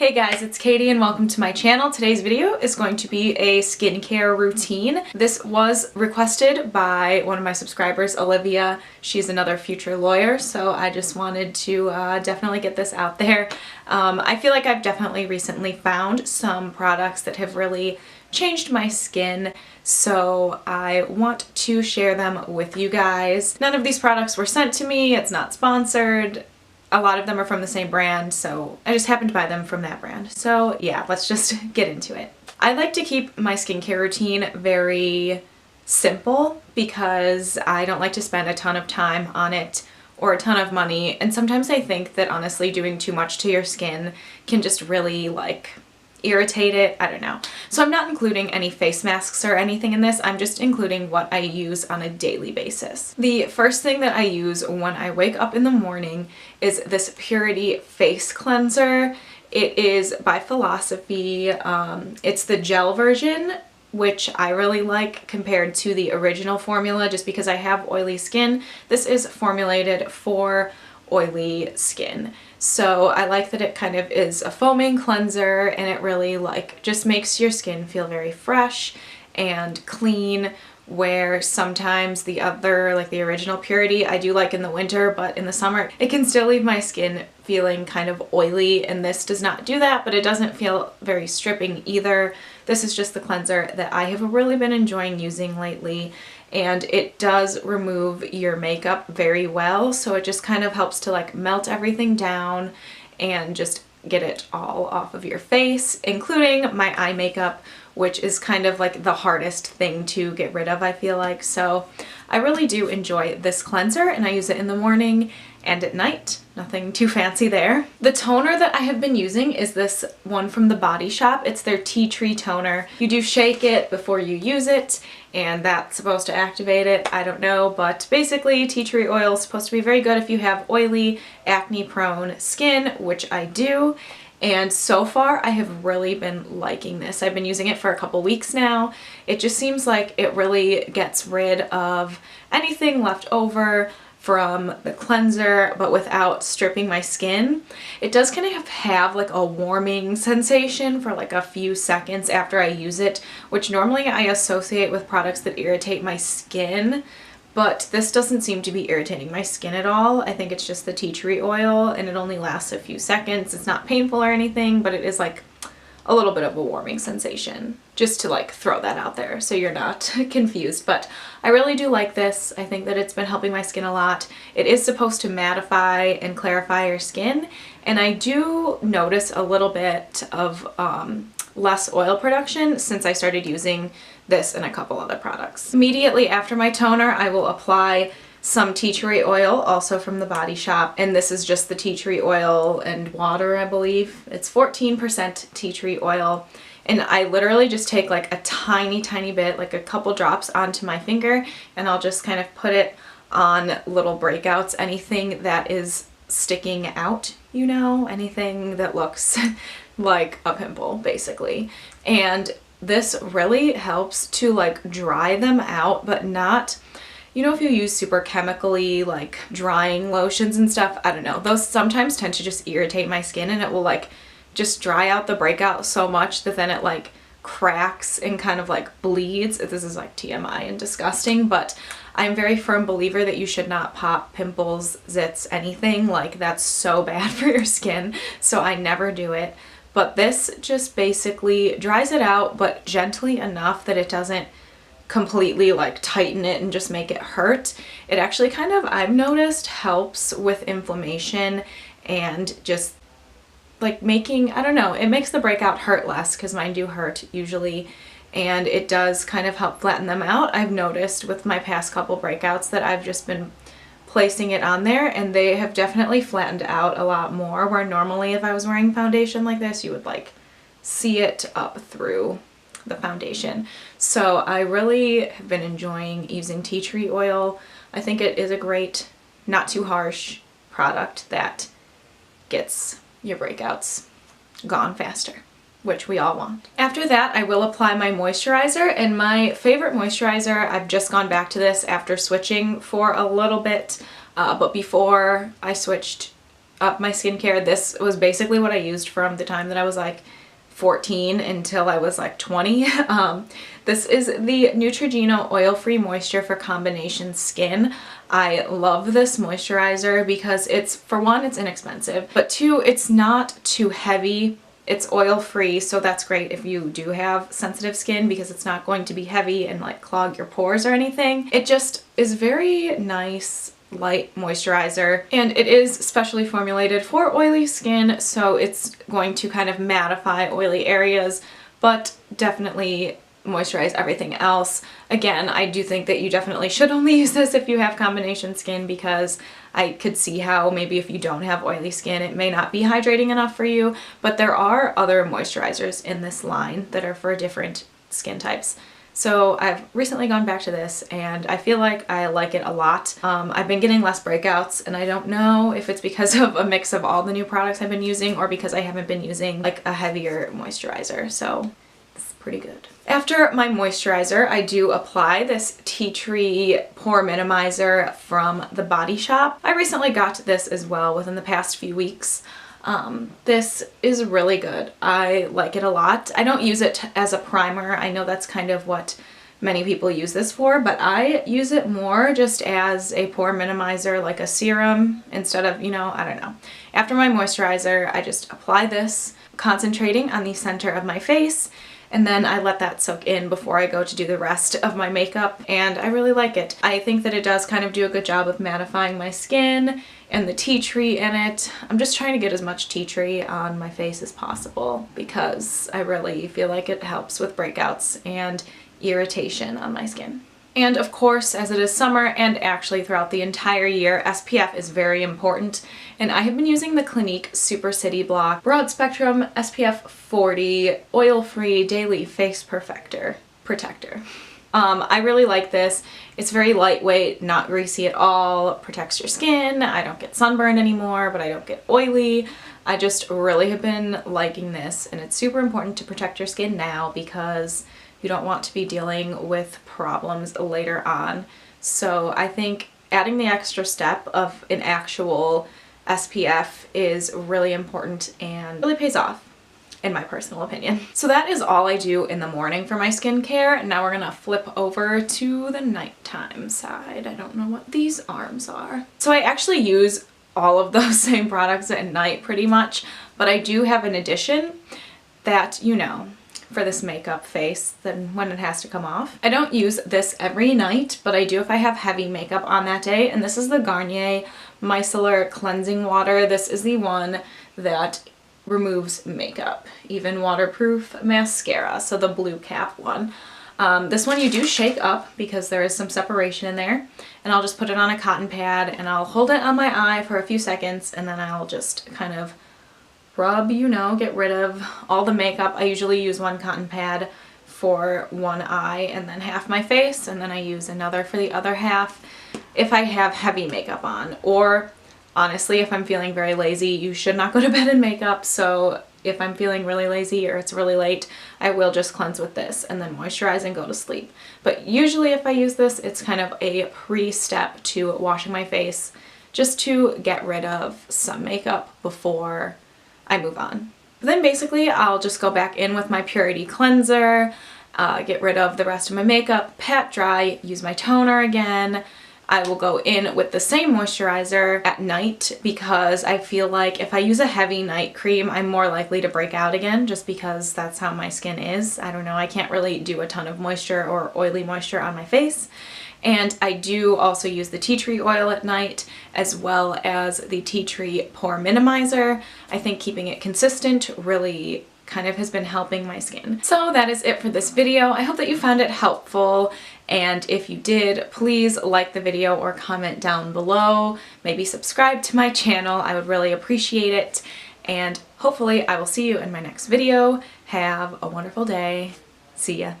Hey guys, it's Katie and welcome to my channel. Today's video is going to be a skincare routine. This was requested by one of my subscribers, Olivia. She's another future lawyer, so I just wanted to definitely get this out there. I feel like I've definitely recently found some products that have really changed my skin, so I want to share them with you guys. None of these products were sent to me, it's not sponsored. A lot of them are from the same brand, so I just happened to buy them from that brand. So yeah, let's just get into it. I like to keep my skincare routine very simple because I don't like to spend a ton of time on it or a ton of money, and sometimes I think that honestly doing too much to your skin can just really irritate it. I don't know. So I'm not including any face masks or anything in this. I'm just including what I use on a daily basis. The first thing that I use when I wake up in the morning is this Purity face cleanser. It is by Philosophy. It's the gel version, which I really like compared to the original formula just because I have oily skin. This is formulated for oily skin. So I like that it kind of is a foaming cleanser, and it really just makes your skin feel very fresh and clean, where sometimes the other, the original Purity, I do like in the winter, but in the summer it can still leave my skin feeling kind of oily, and this does not do that, but it doesn't feel very stripping either. This is just the cleanser that I have really been enjoying using lately, and it does remove your makeup very well, so it just kind of helps to melt everything down and just get it all off of your face, including my eye makeup, which is kind of the hardest thing to get rid of, I feel like. So I really do enjoy this cleanser, and I use it in the morning and at night. Nothing too fancy there. The toner that I have been using is this one from the Body Shop. It's their Tea Tree Toner. You do shake it before you use it, and that's supposed to activate it. I don't know, but basically tea tree oil is supposed to be very good if you have oily, acne-prone skin, which I do. And so far, I have really been liking this. I've been using it for a couple weeks now. It just seems like it really gets rid of anything left over from the cleanser, but without stripping my skin. It does kind of have a warming sensation for a few seconds after I use it, which normally I associate with products that irritate my skin, but this doesn't seem to be irritating my skin at all. I think it's just the tea tree oil, and it only lasts a few seconds. It's not painful or anything, but it is a little bit of a warming sensation, just to throw that out there so you're not confused. But I really do like this. I think that it's been helping my skin a lot. It is supposed to mattify and clarify your skin, and I do notice a little bit of less oil production since I started using this and a couple other products. Immediately after my toner, I will apply some tea tree oil, also from the Body Shop, and this is just the tea tree oil and water, I believe. It's 14% tea tree oil, and I literally just take a tiny bit, a couple drops onto my finger, and I'll just kind of put it on little breakouts, anything that is sticking out, anything that looks like a pimple, basically. And this really helps to dry them out, but not, if you use super chemically drying lotions and stuff, I don't know, those sometimes tend to just irritate my skin, and it will just dry out the breakout so much that then it cracks and kind of bleeds. This is TMI and disgusting, but I'm a very firm believer that you should not pop pimples, zits, anything. That's so bad for your skin, so I never do it. But this just basically dries it out, but gently enough that it doesn't completely tighten it and just make it hurt. It actually kind of, I've noticed, helps with inflammation and just making, I don't know, it makes the breakout hurt less, because mine do hurt usually, and it does kind of help flatten them out. I've noticed with my past couple breakouts that I've just been placing it on there, and they have definitely flattened out a lot more, where normally if I was wearing foundation like this, you would see it up through the foundation. So I really have been enjoying using tea tree oil. I think it is a great, not too harsh product that gets your breakouts gone faster, which we all want. After that, I will apply my moisturizer, and my favorite moisturizer, I've just gone back to this after switching for a little bit, but before I switched up my skincare. This was basically what I used from the time that I was like 14 until I was like 20. This is the Neutrogena Oil-Free Moisture for Combination Skin. I love this moisturizer because it's, for one, it's inexpensive, but two, it's not too heavy. It's oil-free, so that's great if you do have sensitive skin because it's not going to be heavy and like clog your pores or anything. It just is very nice, light moisturizer, and it is specially formulated for oily skin, so it's going to kind of mattify oily areas, but definitely moisturize everything else. Again, I do think that you definitely should only use this if you have combination skin, because I could see how maybe if you don't have oily skin it may not be hydrating enough for you, but there are other moisturizers in this line that are for different skin types. So I've recently gone back to this and I feel like I like it a lot. I've been getting less breakouts, and I don't know if it's because of a mix of all the new products I've been using or because I haven't been using like a heavier moisturizer, so it's pretty good. After my moisturizer, I do apply this Tea Tree Pore Minimizer from The Body Shop. I recently got this as well within the past few weeks. This is really good. I like it a lot. I don't use it as a primer. I know that's kind of what many people use this for, but I use it more just as a pore minimizer, like a serum, instead of, you know, I don't know. After my moisturizer, I just apply this, concentrating on the center of my face, and then I let that soak in before I go to do the rest of my makeup, and I really like it. I think that it does kind of do a good job of mattifying my skin and the tea tree in it. I'm just trying to get as much tea tree on my face as possible because I really feel like it helps with breakouts and irritation on my skin. And of course, as it is summer and actually throughout the entire year, SPF is very important. And I have been using the Clinique Super City Block Broad Spectrum SPF 40 Oil-Free Daily Face Protector. I really like this. It's very lightweight, not greasy at all, protects your skin. I don't get sunburned anymore, but I don't get oily. I just really have been liking this, and it's super important to protect your skin now because you don't want to be dealing with problems later on. So I think adding the extra step of an actual SPF is really important and really pays off, in my personal opinion. So that is all I do in the morning for my skincare, and now we're gonna flip over to the nighttime side. I don't know what these arms are. So I actually use all of those same products at night pretty much, but I do have an addition that, you know, for this makeup face, then when it has to come off. I don't use this every night, but I do if I have heavy makeup on that day, and this is the Garnier Micellar Cleansing Water. This is the one that removes makeup, even waterproof mascara, so the blue cap one. This one you do shake up because there is some separation in there, and I'll just put it on a cotton pad and I'll hold it on my eye for a few seconds, and then I'll just kind of rub, you know, get rid of all the makeup. I usually use one cotton pad for one eye and then half my face, and then I use another for the other half if I have heavy makeup on. Or honestly, if I'm feeling very lazy, you should not go to bed in makeup, so if I'm feeling really lazy or it's really late, I will just cleanse with this and then moisturize and go to sleep. But usually if I use this, it's kind of a pre-step to washing my face, just to get rid of some makeup before I move on. Then basically I'll just go back in with my Purity Cleanser, get rid of the rest of my makeup, pat dry, use my toner again. I will go in with the same moisturizer at night because I feel like if I use a heavy night cream, I'm more likely to break out again, just because that's how my skin is. I don't know, I can't really do a ton of moisture or oily moisture on my face. And I do also use the tea tree oil at night, as well as the tea tree pore minimizer. I think keeping it consistent really kind of has been helping my skin. So that is it for this video. I hope that you found it helpful, and if you did, please like the video or comment down below. Maybe subscribe to my channel. I would really appreciate it, and hopefully I will see you in my next video. Have a wonderful day. See ya.